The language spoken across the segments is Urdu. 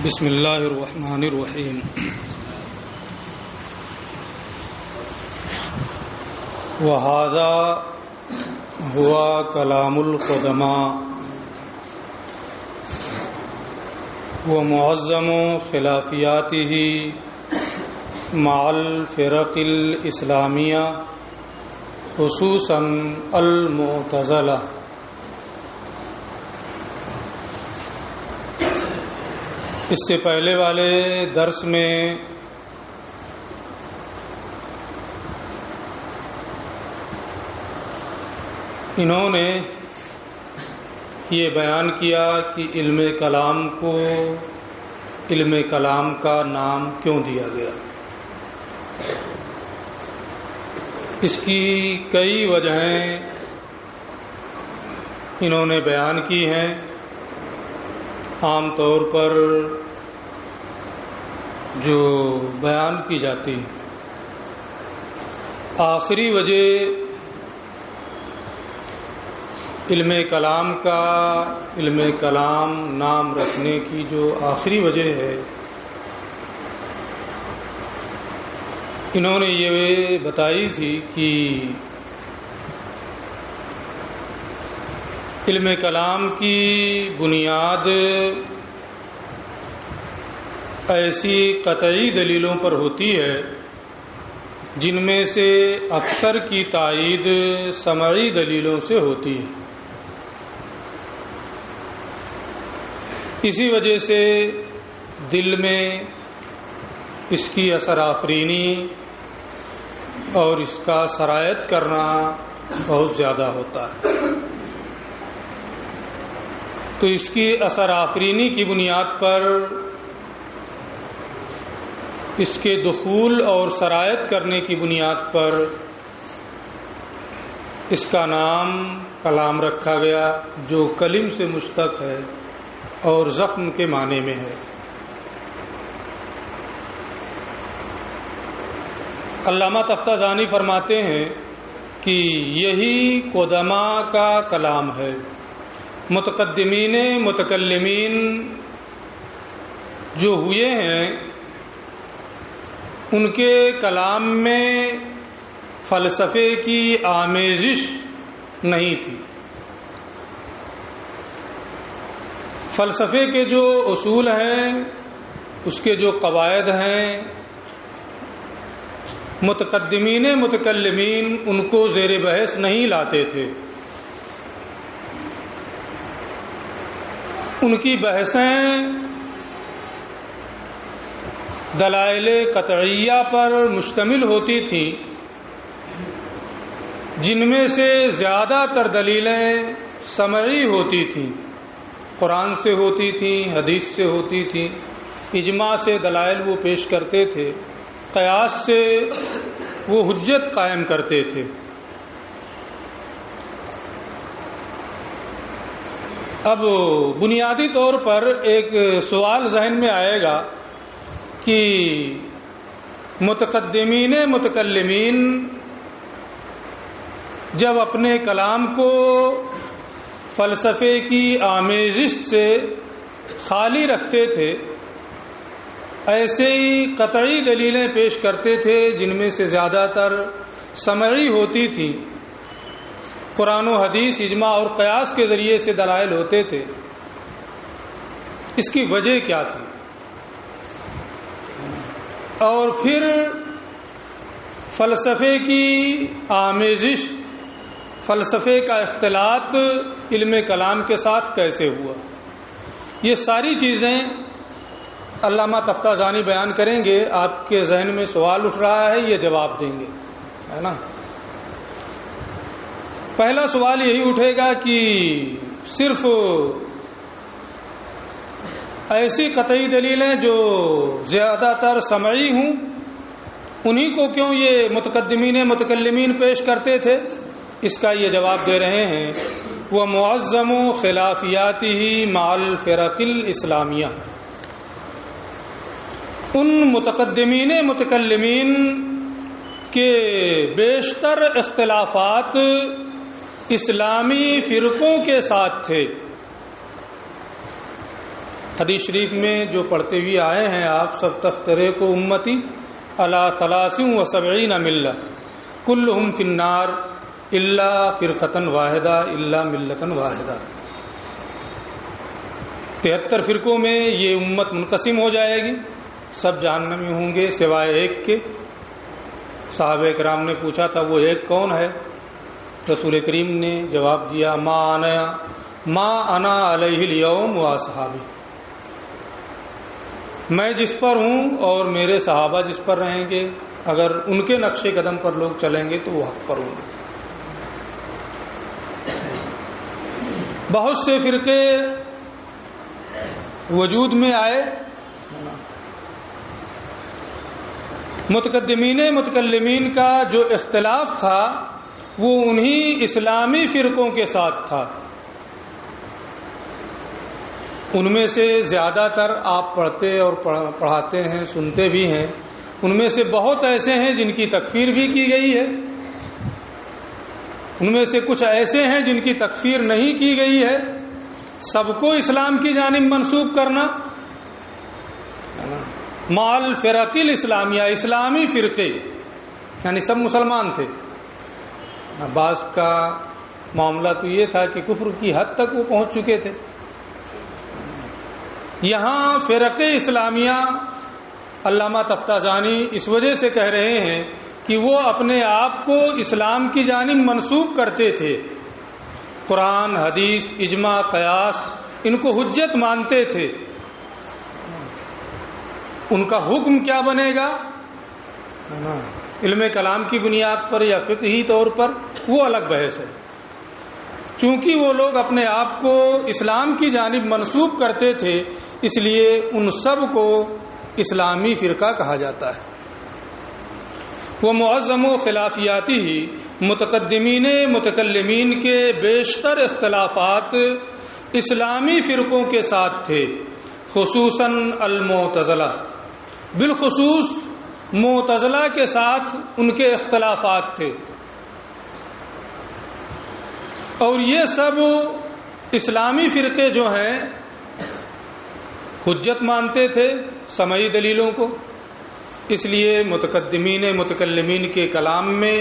بسم اللہ الرحمن الرحیم وہذا ہوا کلام القدماء ومعظم خلافیاتہ مع الفرق الاسلامیہ خصوصاً المعتزلہ۔ اس سے پہلے والے درس میں انہوں نے یہ بیان کیا کہ علم کلام کو علم کلام کا نام کیوں دیا گیا۔ اس کی کئی وجہیں انہوں نے بیان کی ہیں۔ عام طور پر جو بیان کی جاتی ہے، آخری وجہ علم کلام کا علم کلام نام رکھنے کی جو آخری وجہ ہے، انہوں نے یہ بتائی تھی کہ علم کلام کی بنیاد ایسی قطعی دلیلوں پر ہوتی ہے جن میں سے اکثر کی تائید سمعی دلیلوں سے ہوتی ہے۔ اسی وجہ سے دل میں اس کی اثر آفرینی اور اس کا سرایت کرنا بہت زیادہ ہوتا ہے۔ تو اس کی اثر آفرینی کی بنیاد پر اس کے دخول اور سرایت کرنے کی بنیاد پر اس کا نام کلام رکھا گیا، جو کلم سے مشتق ہے اور زخم کے معنی میں ہے۔ علامہ تفتازانی فرماتے ہیں کہ یہی قدماء کا کلام ہے۔ متقدمین متکلمین جو ہوئے ہیں ان کے کلام میں فلسفے کی آمیزش نہیں تھی۔ فلسفے کے جو اصول ہیں، اس کے جو قواعد ہیں، متقدمین متکلمین ان کو زیر بحث نہیں لاتے تھے۔ ان کی بحثیں دلائل قطعیہ پر مشتمل ہوتی تھیں، جن میں سے زیادہ تر دلیلیں سمعی ہوتی تھیں، قرآن سے ہوتی تھیں، حدیث سے ہوتی تھیں، اجماع سے دلائل وہ پیش کرتے تھے، قیاس سے وہ حجت قائم کرتے تھے۔ اب بنیادی طور پر ایک سوال ذہن میں آئے گا کہ متقدمین متکلمین جب اپنے کلام کو فلسفے کی آمیزش سے خالی رکھتے تھے، ایسے ہی قطعی دلیلیں پیش کرتے تھے جن میں سے زیادہ تر سمعی ہوتی تھیں، قرآن و حدیث، اجماع اور قیاس کے ذریعے سے دلائل ہوتے تھے۔ اس کی وجہ کیا تھی؟ اور پھر فلسفے کی آمیزش، فلسفے کا اختلاط علم کلام کے ساتھ کیسے ہوا؟ یہ ساری چیزیں علامہ تفتازانی بیان کریں گے۔ آپ کے ذہن میں سوال اٹھ رہا ہے، یہ جواب دیں گے، ہے نا؟ پہلا سوال یہی اٹھے گا کہ صرف ایسی قطعی دلیلیں جو زیادہ تر سمعی ہوں انہی کو کیوں یہ متقدمین متکلمین پیش کرتے تھے؟ اس کا یہ جواب دے رہے ہیں، وہ معظم خلافیاتہ مع الفرق الاسلامیہ۔ ان متقدمین متکلمین کے بیشتر اختلافات اسلامی فرقوں کے ساتھ تھے، حدیث شریف میں جو پڑھتے ہوئے آئے ہیں آپ سب، تفترق امتی علی 73 ملہ کلہم فی النار الا فرقۃ واحدہ الا ملۃ واحدہ. 73 فرقوں میں یہ امت منقسم ہو جائے گی، سب جہنمی ہوں گے سوائے ایک کے. صحابہ کرام نے پوچھا تھا وہ ایک کون ہے؟ رسول کریم نے جواب دیا ما انا علیہ الیوم و اصحابی، میں جس پر ہوں اور میرے صحابہ جس پر رہیں گے، اگر ان کے نقش قدم پر لوگ چلیں گے تو وہ حق پر ہوں گے. بہت سے فرقے وجود میں آئے، متقدمین متکلمین کا جو اختلاف تھا وہ انہی اسلامی فرقوں کے ساتھ تھا. ان میں سے زیادہ تر آپ پڑھتے اور پڑھاتے ہیں، سنتے بھی ہیں. ان میں سے بہت ایسے ہیں جن کی تکفیر بھی کی گئی ہے، ان میں سے کچھ ایسے ہیں جن کی تکفیر نہیں کی گئی ہے. سب کو اسلام کی جانب منسوب کرنا، مال فرق الاسلامیہ، اسلامی فرقے یعنی سب مسلمان تھے. بعض کا معاملہ تو یہ تھا کہ کفر کی حد تک وہ پہنچ چکے تھے. یہاں فرق اسلامیہ علامہ تفتازانی اس وجہ سے کہہ رہے ہیں کہ وہ اپنے آپ کو اسلام کی جانب منسوب کرتے تھے. قرآن، حدیث، اجماع، قیاس ان کو حجت مانتے تھے. ان کا حکم کیا بنے گا علم کلام کی بنیاد پر یا فقہی طور پر، وہ الگ بحث ہے. چونکہ وہ لوگ اپنے آپ کو اسلام کی جانب منسوب کرتے تھے، اس لیے ان سب کو اسلامی فرقہ کہا جاتا ہے. وہ معظم و خلافیاتی ہی متقدمین متکلمین کے بیشتر اختلافات اسلامی فرقوں کے ساتھ تھے، خصوصاً المعتزلہ، بالخصوص معتزلہ کے ساتھ ان کے اختلافات تھے. اور یہ سب اسلامی فرقے جو ہیں حجت مانتے تھے سمعی دلیلوں کو، اس لیے متقدمین متکلمین کے کلام میں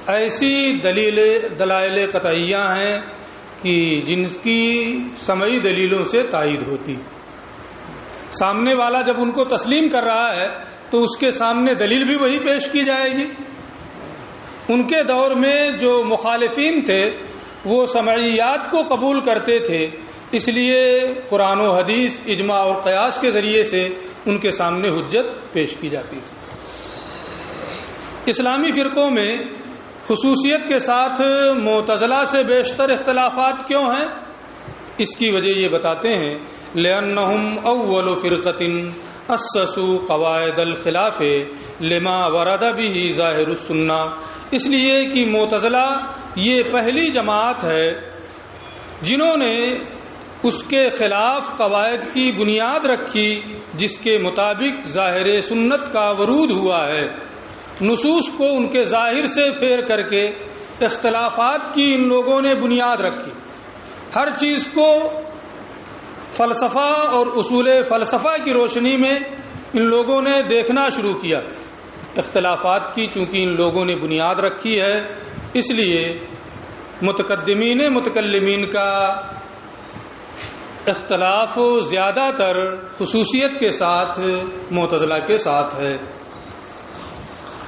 ایسی دلائل قطعیہ ہیں کہ جن کی سمعی دلیلوں سے تائید ہوتی. سامنے والا جب ان کو تسلیم کر رہا ہے تو اس کے سامنے دلیل بھی وہی پیش کی جائے گی. ان کے دور میں جو مخالفین تھے وہ سمعیات کو قبول کرتے تھے، اس لیے قرآن و حدیث، اجماع اور قیاس کے ذریعے سے ان کے سامنے حجت پیش کی جاتی تھی. اسلامی فرقوں میں خصوصیت کے ساتھ معتزلہ سے بیشتر اختلافات کیوں ہیں؟ اس کی وجہ یہ بتاتے ہیں لأنہم اول فرقۃ اسسوا قواعد الخلاف لما ورد به ظاہر السنہ، اس لیے کہ معتزلہ یہ پہلی جماعت ہے جنہوں نے اس کے خلاف قواعد کی بنیاد رکھی جس کے مطابق ظاہر سنت کا ورود ہوا ہے. نصوص کو ان کے ظاہر سے پھیر کر کے اختلافات کی ان لوگوں نے بنیاد رکھی. ہر چیز کو فلسفہ اور اصول فلسفہ کی روشنی میں ان لوگوں نے دیکھنا شروع کیا. اختلافات کی چونکہ ان لوگوں نے بنیاد رکھی ہے، اس لیے متقدمین متکلمین کا اختلاف زیادہ تر خصوصیت کے ساتھ معتزلہ کے ساتھ ہے.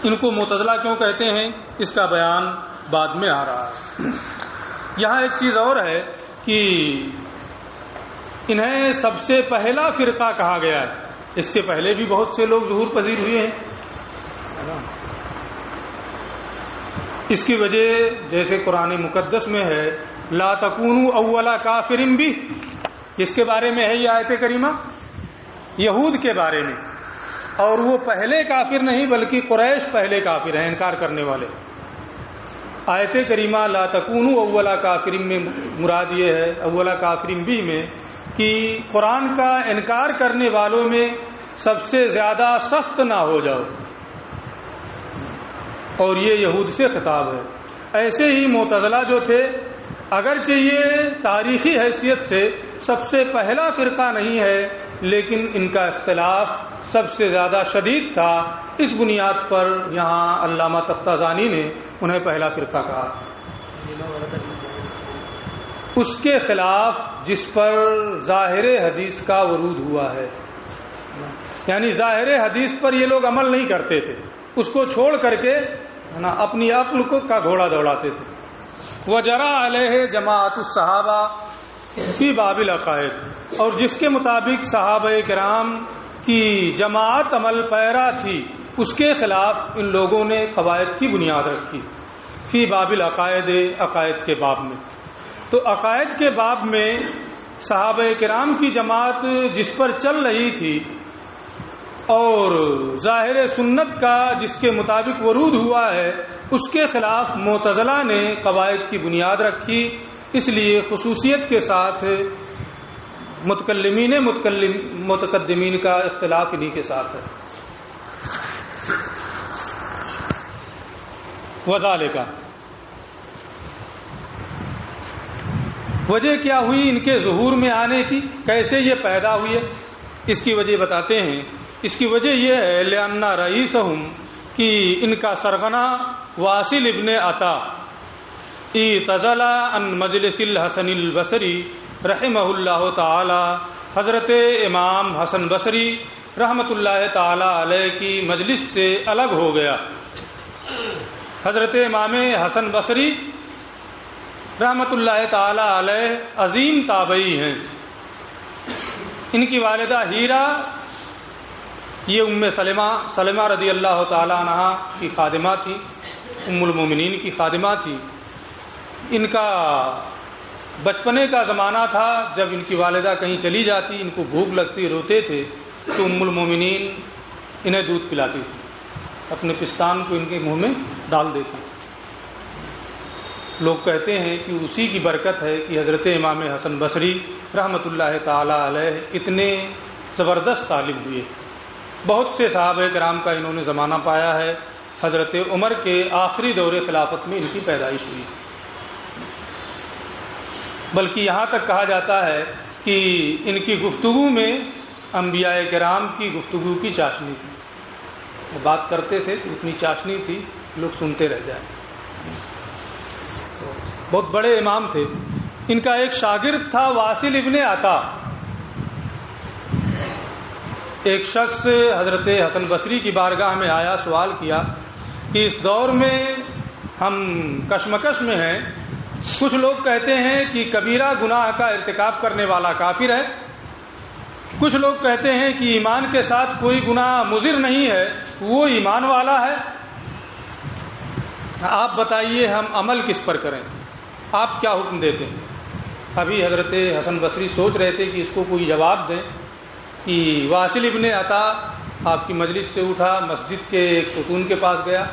ان کو معتزلہ کیوں کہتے ہیں اس کا بیان بعد میں آ رہا ہے. یہاں ایک چیز اور ہے کہ انہیں سب سے پہلا فرقہ کہا گیا ہے. اس سے پہلے بھی بہت سے لوگ ظہور پذیر ہوئے ہیں. اس کی وجہ جیسے قرآن مقدس میں ہے لا تکونوا اول کافر بھی، اس کے بارے میں ہے یہ آیت کریمہ یہود کے بارے میں، اور وہ پہلے کافر نہیں بلکہ قریش پہلے کافر ہیں، انکار کرنے والے. آیت کریمہ لا تکونوا اول کافر میں مراد یہ ہے اول کافر بھی میں کہ قرآن کا انکار کرنے والوں میں سب سے زیادہ سخت نہ ہو جاؤ، اور یہ یہود سے خطاب ہے. ایسے ہی معتزلہ جو تھے اگرچہ یہ تاریخی حیثیت سے سب سے پہلا فرقہ نہیں ہے، لیکن ان کا اختلاف سب سے زیادہ شدید تھا۔ اس بنیاد پر یہاں علامہ تفتازانی نے انہیں پہلا فرقہ کہا۔ اس کے خلاف جس پر ظاہر حدیث کا ورود ہوا ہے، یعنی ظاہر حدیث پر یہ لوگ عمل نہیں کرتے تھے، اس کو چھوڑ کر کے اپنی عقل کو کا گھوڑا دوڑاتے تھے۔ وجرا علیہ جماعت الصحابہ فی باب العقائد، اور جس کے مطابق صحابہ کرام کی جماعت عمل پیرا تھی، اس کے خلاف ان لوگوں نے قواعد کی بنیاد رکھی فی باب العقائد، عقائد کے باب میں۔ تو عقائد کے باب میں صحابہ کرام کی جماعت جس پر چل رہی تھی اور ظاہر سنت کا جس کے مطابق ورود ہوا ہے، اس کے خلاف معتزلہ نے قواعد کی بنیاد رکھی۔ اس لیے خصوصیت کے ساتھ متقدمین کا اختلاف انہی کے ساتھ ہے۔ وذالک، وجہ کیا ہوئی ان کے ظہور میں آنے کی، کیسے یہ پیدا ہوئے، اس کی وجہ بتاتے ہیں۔ اس کی وجہ یہ ہے لأن رئیسہم، کہ ان کا سرغنہ واصل ابن عطا اعتزل عن مجلس الحسن البصری رحمہ اللہ تعالی، حضرت امام حسن بصری رحمۃ اللہ تعالی علیہ کی مجلس سے الگ ہو گیا۔ حضرت امام حسن بصری رحمۃ اللہ تعالی علیہ عظیم تابعی ہیں۔ ان کی والدہ ہیرا یہ ام سلمہ رضی اللہ تعالی عنہ کی خادمہ تھی، ام المومنین کی خادمہ تھی۔ ان کا بچپنے کا زمانہ تھا، جب ان کی والدہ کہیں چلی جاتی، ان کو بھوک لگتی، روتے تھے، تو ام المومنین انہیں دودھ پلاتی تھی، اپنے پستان کو ان کے منہ میں ڈال دیتی۔ لوگ کہتے ہیں کہ اسی کی برکت ہے کہ حضرت امام حسن بصری رحمۃ اللہ تعالی علیہ اتنے زبردست طالب ہوئے۔ بہت سے صحابہ کرام کا انہوں نے زمانہ پایا ہے۔ حضرت عمر کے آخری دور خلافت میں ان کی پیدائش ہوئی، بلکہ یہاں تک کہا جاتا ہے کہ ان کی گفتگو میں انبیاء کرام کی گفتگو کی چاشنی تھی۔ وہ بات کرتے تھے تو اتنی چاشنی تھی لوگ سنتے رہ جائیں۔ بہت بڑے امام تھے۔ ان کا ایک شاگرد تھا واصل ابن عطا۔ ایک شخص حضرت حسن بصری کی بارگاہ میں آیا، سوال کیا کہ اس دور میں ہم کشمکش میں ہیں، کچھ لوگ کہتے ہیں کہ کبیرہ گناہ کا ارتکاب کرنے والا کافر ہے، کچھ لوگ کہتے ہیں کہ ایمان کے ساتھ کوئی گناہ مضر نہیں ہے، وہ ایمان والا ہے۔ آپ بتائیے ہم عمل کس پر کریں، آپ کیا حکم دیتے ہیں؟ ابھی حضرت حسن بصری سوچ رہے تھے کہ اس کو کوئی جواب دیں کہ واصل ابن عطا آپ کی مجلس سے اٹھا، مسجد کے ایک ستون کے پاس گیا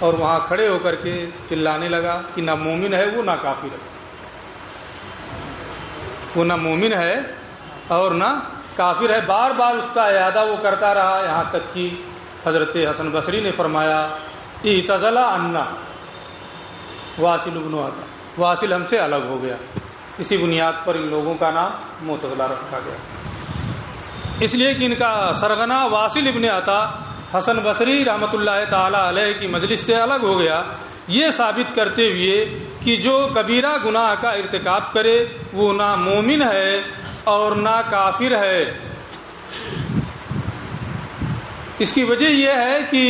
اور وہاں کھڑے ہو کر کے چلانے لگا کہ نہ مومن ہے وہ، نہ کافر ہے وہ، نہ مومن ہے اور نہ کافر ہے۔ بار بار اس کا اعادہ وہ کرتا رہا، یہاں تک کہ حضرت حسن بصری نے فرمایا اعتزل عنا واصل ابن عطا، واصل ہم سے الگ ہو گیا۔ اسی بنیاد پر ان لوگوں کا نام معتزلہ رکھا گیا، اس لیے کہ ان کا سرغنہ واصل ابن عطا حسن بصری رحمۃ اللہ تعالی علیہ کی مجلس سے الگ ہو گیا، یہ ثابت کرتے ہوئے کہ جو کبیرہ گناہ کا ارتکاب کرے وہ نہ مومن ہے اور نہ کافر ہے۔ اس کی وجہ یہ ہے کہ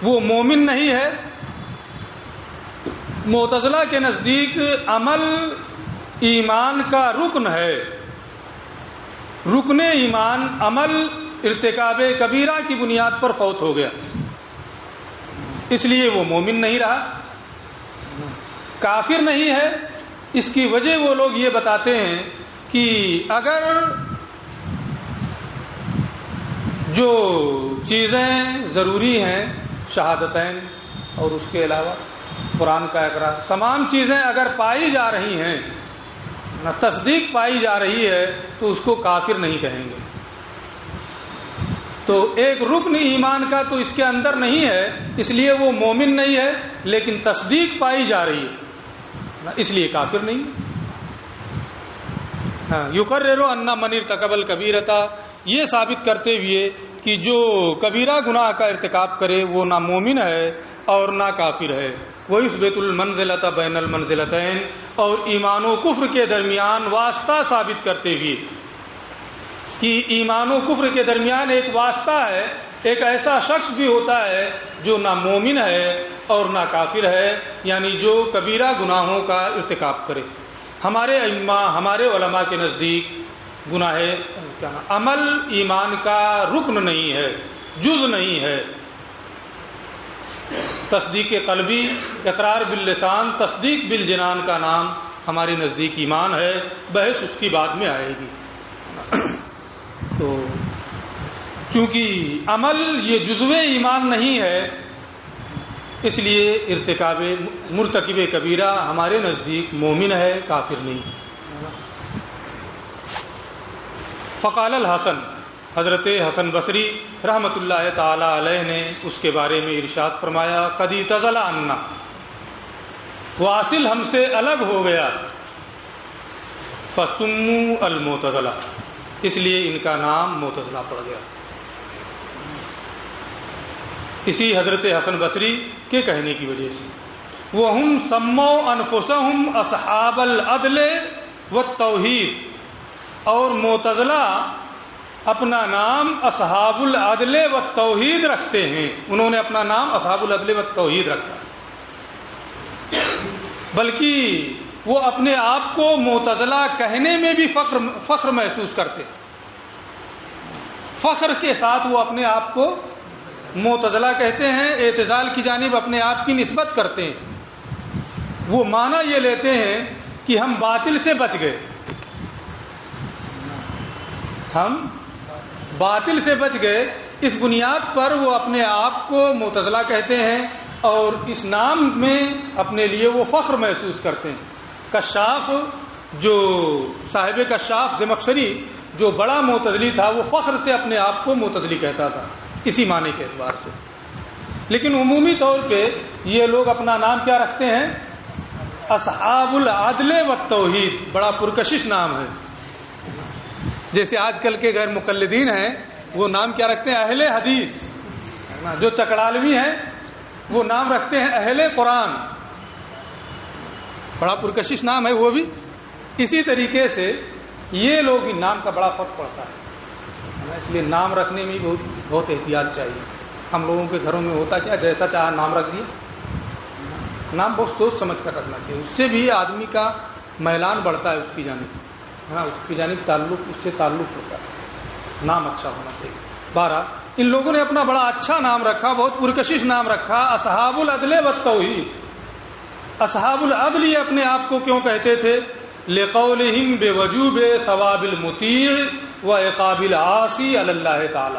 وہ مومن نہیں ہے۔ معتزلہ کے نزدیک عمل ایمان کا رکن ہے، رکن ایمان عمل ارتکاب کبیرہ کی بنیاد پر فوت ہو گیا، اس لیے وہ مومن نہیں رہا، کافر نہیں ہے۔ اس کی وجہ وہ لوگ یہ بتاتے ہیں کہ اگر جو چیزیں ضروری ہیں، شہادتین اور اس کے علاوہ قرآن کا اقرار، تمام چیزیں اگر پائی جا رہی ہیں، نہ تصدیق پائی جا رہی ہے، تو اس کو کافر نہیں کہیں گے۔ تو ایک رکن ایمان کا تو اس کے اندر نہیں ہے، اس لیے وہ مومن نہیں ہے، لیکن تصدیق پائی جا رہی ہے۔ اس لیے کافر نہیں. یقرر ان من ارتکب الکبیرۃ، یہ ثابت کرتے ہوئے کہ جو کبیرہ گناہ کا ارتکاب کرے وہ نہ مومن ہے اور نہ کافر ہے. ویثبت المنزلۃ بین المنزلتین، اور ایمان و کفر کے درمیان واسطہ ثابت کرتے ہوئے کہ ایمان و کفر کے درمیان ایک واسطہ ہے. ایک ایسا شخص بھی ہوتا ہے جو نہ مومن ہے اور نہ کافر ہے، یعنی جو کبیرہ گناہوں کا ارتکاب کرے. ہمارے ائمہ، ہمارے علماء کے نزدیک گناہ عمل ایمان کا رکن نہیں ہے، جز نہیں ہے. تصدیق قلبی، اقرار باللسان، تصدیق بالجنان کا نام ہمارے نزدیک ایمان ہے. بحث اس کی بعد میں آئے گی. تو چونکہ عمل یہ جزو ایمان نہیں ہے، اس لیے ارتکاب مرتکب کبیرہ ہمارے نزدیک مومن ہے، کافر نہیں. فقال الحسن، حضرت حسن بصری رحمۃ اللہ تعالی علیہ نے اس کے بارے میں ارشاد فرمایا، قد اعتزل عنا، واصل ہم سے الگ ہو گیا، فسموا المعتزلہ، اس لیے ان کا نام معتزلہ پڑ گیا. اسی حضرت حسن بصری کے کہنے کی وجہ سے. وَهُمْ سَمَّوْا أَنفُسَهُمْ أَصْحَابَ الْعَدْلِ وَالتَّوْحِيدِ، اور معتزلہ اپنا نام اصحاب العدل والتوحید رکھتے ہیں. انہوں نے اپنا نام اصحاب العدل والتوحید رکھا، بلکہ وہ اپنے آپ کو معتزلہ کہنے میں بھی فخر محسوس کرتے. فخر کے ساتھ وہ اپنے آپ کو معتزلہ کہتے ہیں، اعتزال کی جانب اپنے آپ کی نسبت کرتے ہیں. وہ معنی یہ لیتے ہیں کہ ہم باطل سے بچ گئے، ہم باطل سے بچ گئے. اس بنیاد پر وہ اپنے آپ کو معتزلہ کہتے ہیں اور اس نام میں اپنے لیے وہ فخر محسوس کرتے ہیں. کشاف، جو صاحب کشاف زمخشری جو بڑا معتزلی تھا، وہ فخر سے اپنے آپ کو معتزلی کہتا تھا اسی معنی کے اعتبار سے. لیکن عمومی طور پہ یہ لوگ اپنا نام کیا رکھتے ہیں؟ اصحاب العدل والتوحید. بڑا پرکشش نام ہے. جیسے آج کل کے غیر مقلدین ہیں، وہ نام کیا رکھتے ہیں؟ اہل حدیث. جو چکڑالوی ہیں وہ نام رکھتے ہیں اہل قرآن. بڑا پرکشش نام ہے وہ بھی. اسی طریقے سے یہ لوگ ان نام کا بڑا فرق پڑتا ہے. اس لیے نام رکھنے میں بہت احتیاط چاہیے. ہم لوگوں کے گھروں میں ہوتا کیا، جیسا چاہا نام رکھ دیا. نام بہت سوچ سمجھ کر رکھنا چاہیے. اس سے بھی آدمی کا میلان بڑھتا ہے اس کی جانب. اس کی جانب تعلق، اس سے تعلق ہوتا ہے. نام اچھا ہونا چاہیے. بارہ ان لوگوں نے اپنا بڑا اچھا نام رکھا، بہت پرکشش نام رکھا، اصحاب العدل والتوحید. اصحاب العدل یہ اپنے آپ کو کیوں کہتے تھے؟ لقولہم بوجوب ثواب المطیع و عقاب العاصی علی اللہ تعالی.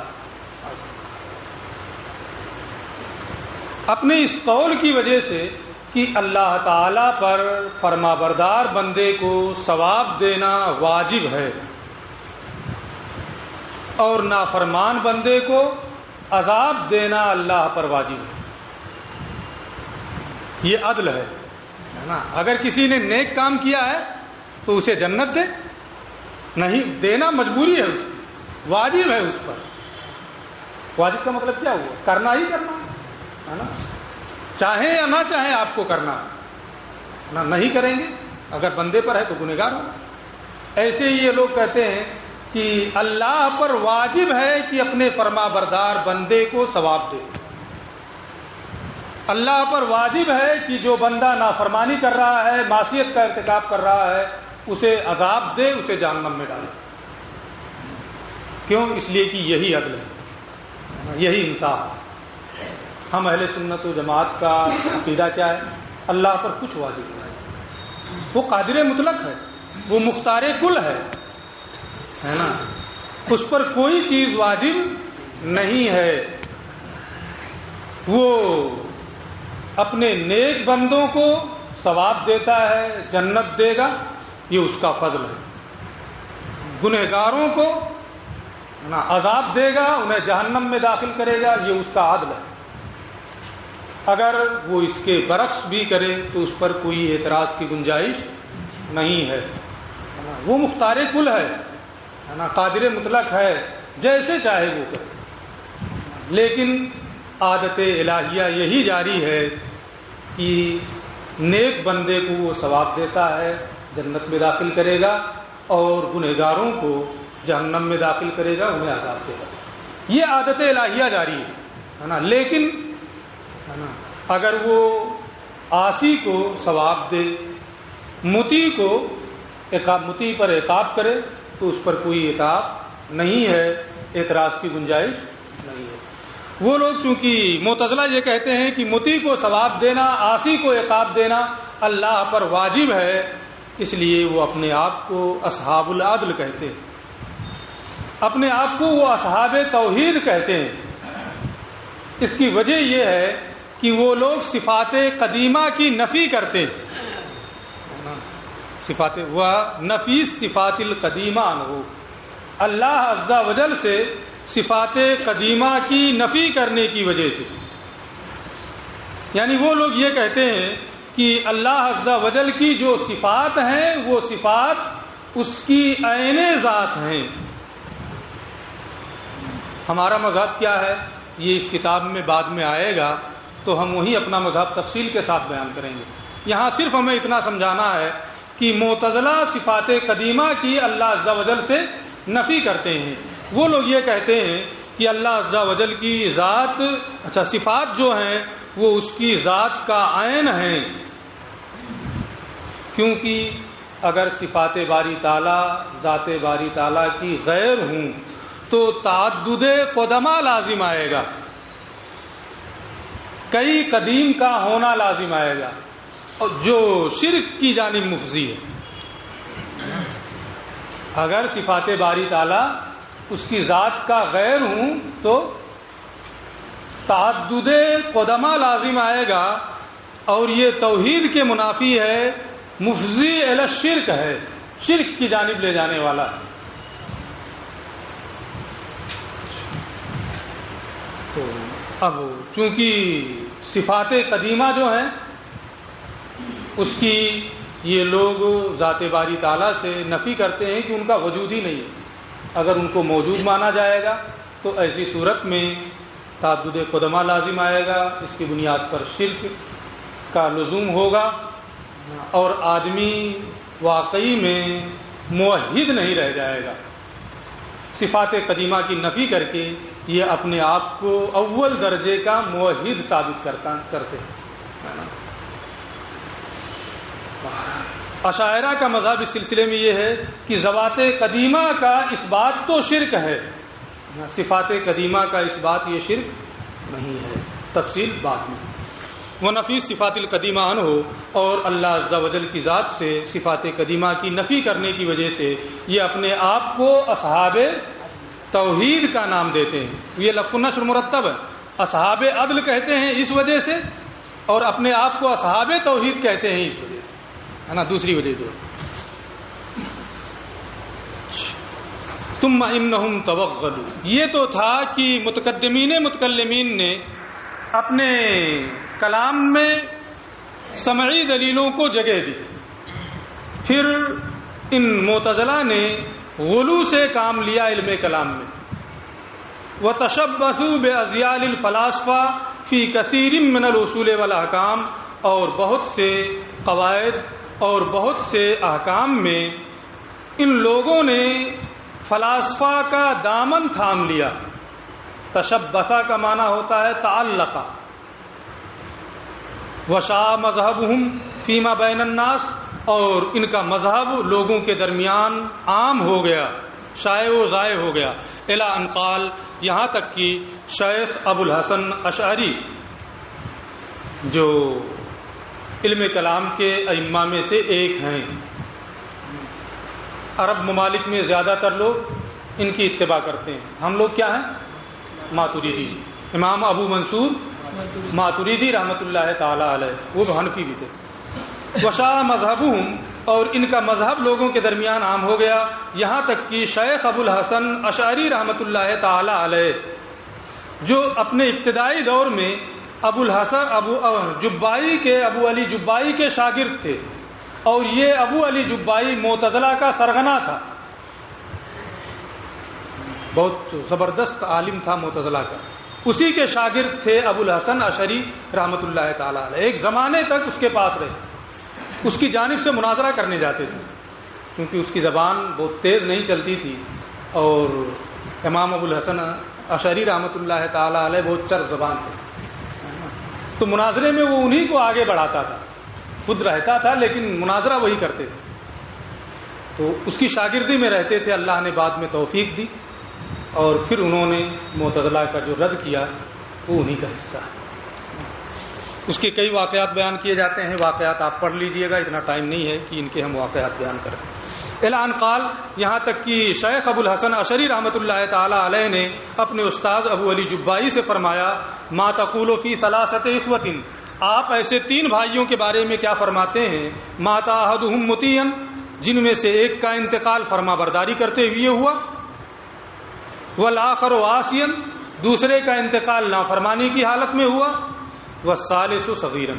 اپنے اس قول کی وجہ سے کہ اللہ تعالی پر فرما بردار بندے کو ثواب دینا واجب ہے اور نافرمان بندے کو عذاب دینا اللہ پر واجب ہے. یہ عدل ہے نا. اگر کسی نے نیک کام کیا ہے تو اسے جنت دے، نہیں دینا مجبوری ہے، اس کی واجب ہے اس پر. واجب کا مطلب کیا ہوا؟ کرنا ہی کرنا ہے نا. چاہیں یا نہ چاہیں آپ کو کرنا نہ. نہیں کریں گے اگر بندے پر ہے تو گنہگار ہوگا. ایسے ہی یہ لوگ کہتے ہیں کہ اللہ پر واجب ہے کہ اپنے فرما بردار بندے کو ثواب دے. اللہ پر واجب ہے کہ جو بندہ نافرمانی کر رہا ہے، معصیت کا ارتکاب کر رہا ہے، اسے عذاب دے، اسے جہنم میں ڈالے. کیوں؟ اس لیے کہ یہی عدل ہے، یہی انصاف ہے. ہم اہل سنت و جماعت کا عقیدہ کیا ہے؟ اللہ پر کچھ واجب نہیں ہے. وہ قادر مطلق ہے، وہ مختار کل ہے نا. اس پر کوئی چیز واجب نہیں ہے. وہ اپنے نیک بندوں کو ثواب دیتا ہے، جنت دے گا، یہ اس کا فضل ہے. گنہگاروں کو عذاب دے گا، انہیں جہنم میں داخل کرے گا، یہ اس کا عدل ہے. اگر وہ اس کے برعکس بھی کرے تو اس پر کوئی اعتراض کی گنجائش نہیں ہے، وہ مختار کل ہے نا، قادر مطلق ہے، جیسے چاہے وہ کرے، لیکن عادت الہیہ یہی جاری ہے کہ نیک بندے کو وہ ثواب دیتا ہے، جنت میں داخل کرے گا، اور گنہگاروں کو جہنم میں داخل کرے گا، انہیں عذاب دے گا۔ یہ عادت الہیہ جاری ہے نا، لیکن ہے نا اگر وہ عاصی کو ثواب دے، مطیع کو مطیع پر عقاب کرے تو اس پر کوئی عقاب نہیں ہے، اعتراض کی گنجائش نہیں ہے۔ وہ لوگ چونکہ معتزلہ یہ کہتے ہیں کہ مطیع کو ثواب دینا، عاصی کو عقاب دینا اللہ پر واجب ہے، اس لیے وہ اپنے آپ کو اصحاب العدل کہتے ہیں، اپنے آپ کو وہ اصحاب توحید کہتے ہیں۔ اس کی وجہ یہ ہے کہ وہ لوگ صفات قدیمہ کی نفی کرتے ہیں، صفات و نفی صفات القدیمہ ہو، اللہ عز و جل سے صفات قدیمہ کی نفی کرنے کی وجہ سے، یعنی وہ لوگ یہ کہتے ہیں کہ اللہ عز و جل کی جو صفات ہیں وہ صفات اس کی عین ذات ہیں۔ ہمارا مذہب کیا ہے یہ اس کتاب میں بعد میں آئے گا، تو ہم وہی اپنا مذہب تفصیل کے ساتھ بیان کریں گے۔ یہاں صرف ہمیں اتنا سمجھانا ہے کہ معتزلہ صفات قدیمہ کی اللہ عز و جل سے نفی کرتے ہیں۔ وہ لوگ یہ کہتے ہیں کہ اللہ عز و جل کی ذات، صفات جو ہیں وہ اس کی ذات کا عین ہیں، کیونکہ اگر صفات باری تعالیٰ ذات باری تعالیٰ کی غیر ہوں تو تعدد قدمہ لازم آئے گا، کئی قدیم کا ہونا لازم آئے گا، اور جو شرک کی جانب مفضی ہے۔ اگر صفات باری تعالیٰ اس کی ذات کا غیر ہوں تو تعدد قدمہ لازم آئے گا، اور یہ توحید کے منافی ہے، مفضی الی الشرک ہے، شرک کی جانب لے جانے والا ہے۔ تو اب چونکہ صفات قدیمہ جو ہیں اس کی یہ لوگ ذات باری تعالیٰ سے نفی کرتے ہیں کہ ان کا وجود ہی نہیں ہے۔ اگر ان کو موجود مانا جائے گا تو ایسی صورت میں تعدد قدمہ لازم آئے گا، اس کی بنیاد پر شرک کا لزوم ہوگا، اور آدمی واقعی میں موحد نہیں رہ جائے گا۔ صفات قدیمہ کی نفی کر کے یہ اپنے آپ کو اول درجے کا موحد ثابت کرتے ہیں۔ اشاعرہ کا مذہب اس سلسلے میں یہ ہے کہ ذوات قدیمہ کا اس بات تو شرک ہے، صفات قدیمہ کا اس بات یہ شرک نہیں ہے، تفصیل بعد میں۔ وہ نفی صفات القدیمہ ہو، اور اللہ عز و جل کی ذات سے صفات قدیمہ کی نفی کرنے کی وجہ سے یہ اپنے آپ کو اصحاب توحید کا نام دیتے ہیں۔ یہ لفظ نشر مرتب ہے، اصحاب عدل کہتے ہیں اس وجہ سے، اور اپنے آپ کو اصحاب توحید کہتے ہیں اس وجہ سے، ہے نا، دوسری وجہ جو ثم انہم توغلوا، یہ تو تھا کہ متقدمین متکلمین نے اپنے کلام میں سمعی دلیلوں کو جگہ دی، پھر ان معتزلہ نے غلو سے کام لیا علم کلام میں، وتشبثوا بأزیال الفلاسفہ فی کثیر من الاصول والاحکام، اور بہت سے قواعد اور بہت سے احکام میں ان لوگوں نے فلاسفہ کا دامن تھام لیا۔ تشبثہ کا معنی ہوتا ہے تعلقہ، وشاع مذہبہم فیما بین الناس، اور ان کا مذہب لوگوں کے درمیان عام ہو گیا، شائع و ذائع ہو گیا، الی ان قال، یہاں تک کہ شیخ ابو الحسن اشعری جو علم کلام کے ائمہ میں سے ایک ہیں، عرب ممالک میں زیادہ تر لوگ ان کی اتباع کرتے ہیں، ہم لوگ کیا ہیں؟ ماتریدی، امام ابو منصور ماتریدی رحمۃ اللہ تعالی علیہ، وہ حنفی بھی تھے۔ وشاع مذہبہم، اور ان کا مذہب لوگوں کے درمیان عام ہو گیا، یہاں تک کہ شیخ ابو الحسن اشعری رحمۃ اللہ تعالی علیہ جو اپنے ابتدائی دور میں ابو الحسن جبائی کے ابو علی جبائی کے شاگرد تھے، اور یہ ابو علی جبائی معتزلہ کا سرغنہ تھا، بہت زبردست عالم تھا معتزلہ کا. اسی کے شاگرد تھے ابو الحسن اشعری رحمۃ اللہ تعالی علیہ. ایک زمانے تک اس کے پاس رہے، اس کی جانب سے مناظرہ کرنے جاتے تھے کیونکہ اس کی زبان بہت تیز نہیں چلتی تھی، اور امام ابو الحسن اشعری رحمۃ اللہ تعالی علیہ بہت چرب زبان تھے. تو مناظرے میں وہ انہی کو آگے بڑھاتا تھا، خود رہتا تھا لیکن مناظرہ وہی کرتے تھے. تو اس کی شاگردی میں رہتے تھے. اللہ نے بعد میں توفیق دی اور پھر انہوں نے معتزلہ کا جو رد کیا وہ انہی کا حصہ ہے. اس کے کئی واقعات بیان کیے جاتے ہیں، واقعات آپ پڑھ لیجئے گا، اتنا ٹائم نہیں ہے کہ ان کے ہم واقعات بیان کریں. اعلان قال، یہاں تک کہ شیخ ابو الحسن اشعری رحمۃ اللہ تعالی علیہ نے اپنے استاذ ابو علی جبائی سے فرمایا، ما تقول فی ثلاثۃ اخوۃ، آپ ایسے 3 بھائیوں کے بارے میں کیا فرماتے ہیں، مات احدہم مطیعا، جن میں سے ایک کا انتقال فرما برداری کرتے ہوئے ہوا، والآخر عاصیا، دوسرے کا انتقال نافرمانی کی حالت میں ہوا، والثالث صغیرا،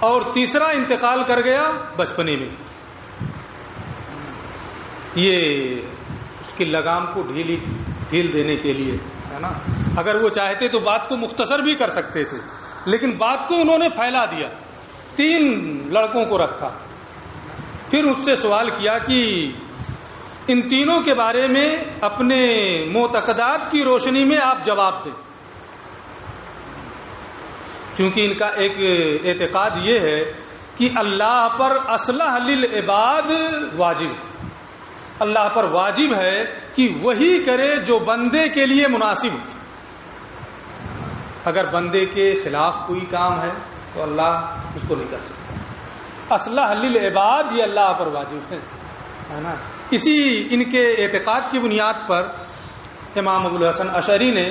اور تیسرا انتقال کر گیا بچپنے میں. یہ اس کی لگام کو ڈھیل دینے کے لیے ہے نا. اگر وہ چاہتے تو بات کو مختصر بھی کر سکتے تھے، لیکن بات کو انہوں نے پھیلا دیا. 3 لڑکوں کو رکھا، پھر اس سے سوال کیا کہ ان تینوں کے بارے میں اپنے معتقدات کی روشنی میں آپ جواب دیں. چونکہ ان کا ایک اعتقاد یہ ہے کہ اللہ پر اصلح للعباد واجب، اللہ پر واجب ہے کہ وہی کرے جو بندے کے لیے مناسب. اگر بندے کے خلاف کوئی کام ہے تو اللہ اس کو نہیں کر سکتا. اصلح للعباد یہ اللہ پر واجب ہے نا. اسی ان کے اعتقاد کی بنیاد پر امام ابو الحسن اشعری نے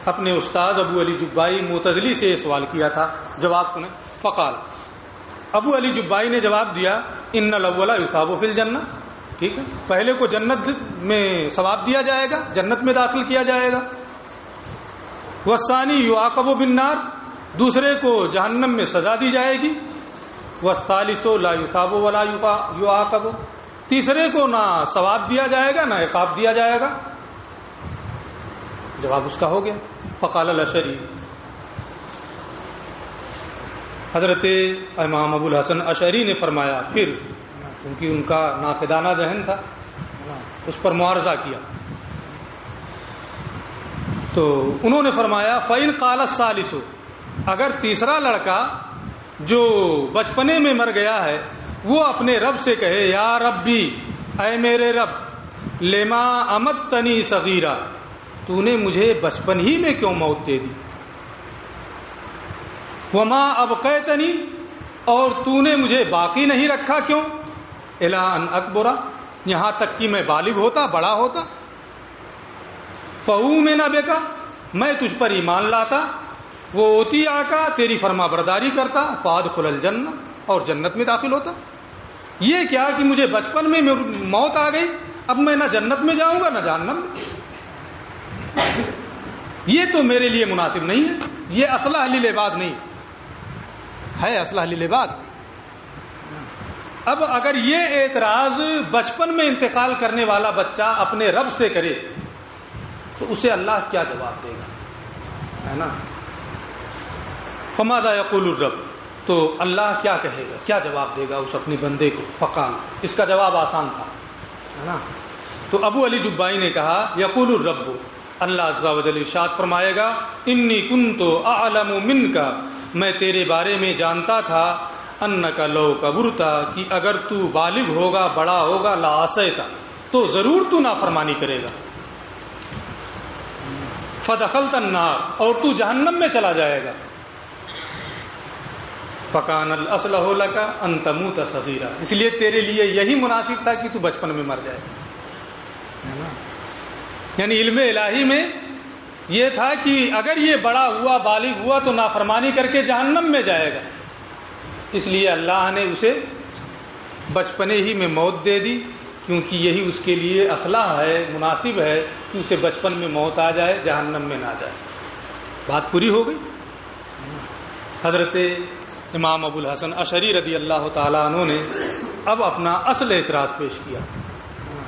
اپنے استاد ابو علی جبائی معتزلی سے سوال کیا تھا. جواب سنیں. فقال، ابو علی جبائی نے جواب دیا، ان الاول یثاب فی الجنہ، ٹھیک ہے، پہلے کو جنت میں ثواب دیا جائے گا، جنت میں داخل کیا جائے گا. والثانی یعاقب بالنار، دوسرے کو جہنم میں سزا دی جائے گی. والثالث لا یثاب ولا یعاقب، تیسرے کو نہ ثواب دیا جائے گا نہ عقاب دیا جائے گا. جواب اس کا ہو گیا. فقال الاشعری، حضرت امام ابو الحسن اشعری نے فرمایا، پھر کیونکہ ان کا ناقدانہ ذہن تھا اس پر معارضہ کیا، تو انہوں نے فرمایا، فَإِنْ قَالَ الثَّالِثُ، اگر تیسرا لڑکا جو بچپنے میں مر گیا ہے وہ اپنے رب سے کہے، یا ربی، اے میرے رب، لما امتنی صغیرہ، تو نے مجھے بچپن ہی میں کیوں موت دے دی، وما ابقیتنی، اور تو نے مجھے باقی نہیں رکھا کیوں، الی ان اکبرا، یہاں تک کہ میں بالغ ہوتا، بڑا ہوتا، فأؤمن بک، میں تجھ پر ایمان لاتا، وہ اوتی آکا، تیری فرما برداری کرتا، فادخل الجنہ، اور جنت میں داخل ہوتا. یہ کیا کہ مجھے بچپن میں موت آ گئی، اب میں نہ جنت میں جاؤں گا نہ جہنم میں، یہ تو میرے لیے مناسب نہیں ہے، یہ اصلح للعباد نہیں ہے، اصلح للعباد. اب اگر یہ اعتراض بچپن میں انتقال کرنے والا بچہ اپنے رب سے کرے تو اسے اللہ کیا جواب دے گا، ہے نا. فماذا یقول الرب، تو اللہ کیا کہے گا، کیا جواب دے گا اس اپنے بندے کو. فقال، اس کا جواب آسان تھا، ہے نا. تو ابو علی جبائی نے کہا، یقول الرب، اللہ عز و جل ارشاد فرمائے گا، انی کنت اعلم منک، میں تیرے بارے میں جانتا تھا، انک لو کبرتا، کہ اگر تو بالغ ہوگا، بڑا ہوگا، لعصیت، تو ضرور تو نافرمانی کرے گا، فدخلت النار، اور تو جہنم میں چلا جائے گا، فکان الاصلح لک ان تموت صغیرا، اس لیے تیرے لیے یہی مناسب تھا کہ تو بچپن میں مر جائے، ہے نا. یعنی علم الہی میں یہ تھا کہ اگر یہ بڑا ہوا، بالغ ہوا، تو نافرمانی کر کے جہنم میں جائے گا، اس لیے اللہ نے اسے بچپنے ہی میں موت دے دی، کیونکہ یہی اس کے لیے اصلح ہے، مناسب ہے کہ اسے بچپن میں موت آ جائے، جہنم میں نہ جائے. بات پوری ہو گئی. حضرت امام ابو الحسن اشعری رضی اللہ تعالیٰ عنہ نے اب اپنا اصل اعتراض پیش کیا.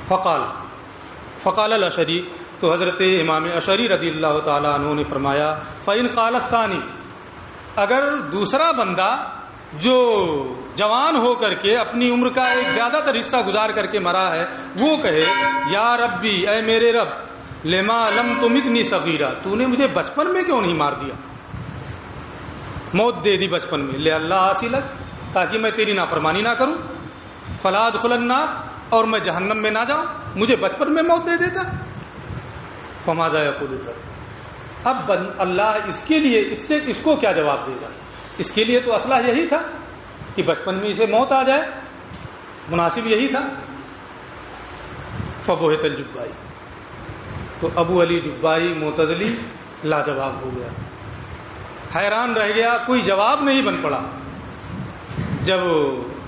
فقال الاشعری، تو حضرت امام اشعری رضی اللہ تعالیٰ عنہ نے فرمایا فَإِنْ قَالَ الثَّانِي، اگر دوسرا بندہ جو جوان ہو کر کے اپنی عمر کا ایک زیادہ تر حصہ گزار کر کے مرا ہے، وہ کہے یا ربی، اے میرے رب، لما لم تمتنی صغیرہ، تو نے مجھے بچپن میں کیوں نہیں مار دیا، موت دے دی بچپن میں، لے اللہ حاصلک، تاکہ میں تیری نافرمانی نہ کروں، فلا ادخل النار، اور میں جہنم میں نہ جاؤں، مجھے بچپن میں موت دے دیتا. فماذا یقول الرب، اب اللہ اس کے لیے اس کو کیا جواب دے گا؟ اس کے لیے تو اصلہ یہی تھا کہ بچپن میں اسے موت آ جائے، مناسب یہی تھا. فبہت الجبائی، تو ابو علی جبائی معتزلی لاجواب ہو گیا، حیران رہ گیا، کوئی جواب نہیں بن پڑا. جب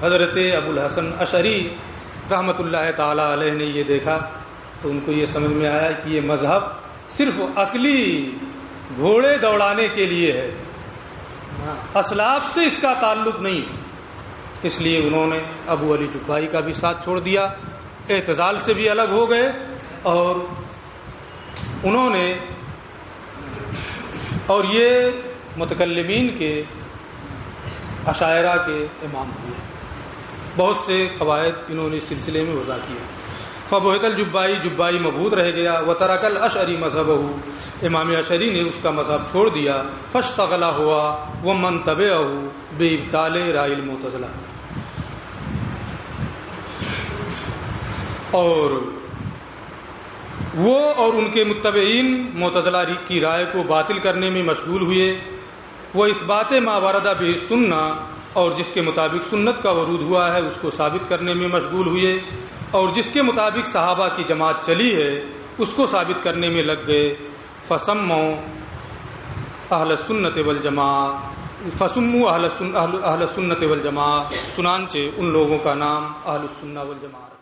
حضرت ابو الحسن اشعری رحمۃ اللہ تعالی علیہ نے یہ دیکھا تو ان کو یہ سمجھ میں آیا کہ یہ مذہب صرف عقلی گھوڑے دوڑانے کے لیے ہے، اسلاف سے اس کا تعلق نہیں. اس لیے انہوں نے ابو علی جبائی کا بھی ساتھ چھوڑ دیا، اعتزال سے بھی الگ ہو گئے، اور انہوں نے اور یہ متکلمین کے اشاعرہ کے امام ہوئے. بہت سے قواعد انہوں نے اس سلسلے میں وضع کیے. فبہت الجبائی، جبائی مبہوت رہ گیا. وترک الاشعری مذہبہ، امام اشعری نے اس کا مذہب چھوڑ دیا. فاشتغل ہوا ومن تبعہ بابطال رائے المعتزلہ، اور وہ اور ان کے متبعین معتزلہ کی رائے کو باطل کرنے میں مشغول ہوئے. وہ اس بات ما ورد بہ سنہ، اور جس کے مطابق سنت کا ورود ہوا ہے اس کو ثابت کرنے میں مشغول ہوئے، اور جس کے مطابق صحابہ کی جماعت چلی ہے اس کو ثابت کرنے میں لگ گئے. فسموا اہل السنت والجماعہ، فسموا اہل السنت والجماعہ، چنانچہ ان لوگوں کا نام اہل السنہ والجماعہ.